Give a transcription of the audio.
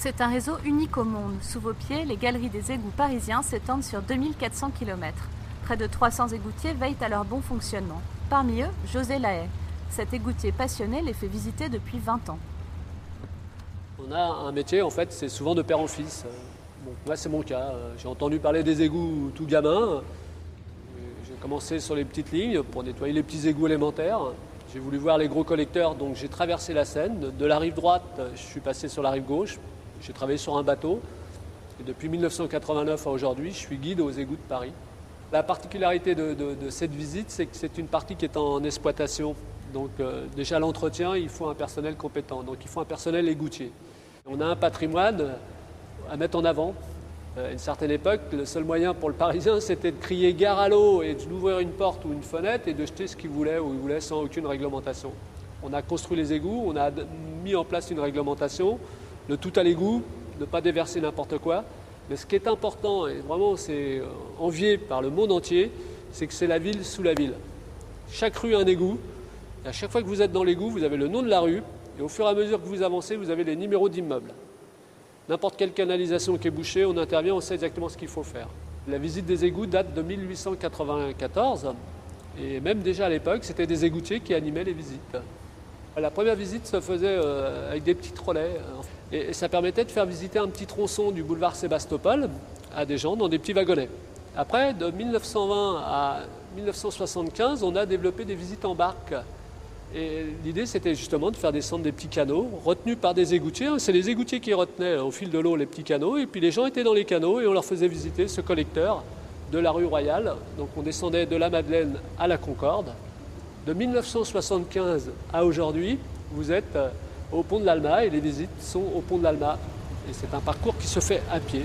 C'est un réseau unique au monde. Sous vos pieds, les galeries des égouts parisiens s'étendent sur 2400 km. Près de 300 égoutiers veillent à leur bon fonctionnement. Parmi eux, José Lahaye. Cet égoutier passionné les fait visiter depuis 20 ans. On a un métier, en fait, c'est souvent de père en fils. Bon, moi, c'est mon cas. J'ai entendu parler des égouts tout gamin. J'ai commencé sur les petites lignes pour nettoyer les petits égouts élémentaires. J'ai voulu voir les gros collecteurs, donc j'ai traversé la Seine. De la rive droite, je suis passé sur la rive gauche. J'ai travaillé sur un bateau. Et depuis 1989 à aujourd'hui, je suis guide aux égouts de Paris. La particularité de cette visite, c'est que c'est une partie qui est en exploitation. Donc déjà l'entretien, il faut un personnel compétent, donc il faut un personnel égoutier. On a un patrimoine à mettre en avant. À une certaine époque, le seul moyen pour le Parisien, c'était de crier gare à l'eau et d'ouvrir une porte ou une fenêtre et de jeter ce qu'il voulait où il voulait sans aucune réglementation. On a construit les égouts, on a mis en place une réglementation, le tout à l'égout, ne pas déverser n'importe quoi. Mais ce qui est important, et vraiment c'est envié par le monde entier, c'est que c'est la ville sous la ville. Chaque rue a un égout. Et à chaque fois que vous êtes dans l'égout, vous avez le nom de la rue, et au fur et à mesure que vous avancez, vous avez les numéros d'immeubles. N'importe quelle canalisation qui est bouchée, on intervient, on sait exactement ce qu'il faut faire. La visite des égouts date de 1894, et même déjà à l'époque, c'était des égoutiers qui animaient les visites. La première visite se faisait avec des petits trolleys, et ça permettait de faire visiter un petit tronçon du boulevard Sébastopol à des gens dans des petits wagonnets. Après, de 1920 à 1975, on a développé des visites en barque. Et l'idée, c'était justement de faire descendre des petits canots retenus par des égoutiers. C'est les égoutiers qui retenaient au fil de l'eau les petits canots. Et puis les gens étaient dans les canots et on leur faisait visiter ce collecteur de la rue Royale. Donc on descendait de la Madeleine à la Concorde. De 1975 à aujourd'hui, vous êtes au pont de l'Alma et les visites sont au pont de l'Alma. Et c'est un parcours qui se fait à pied.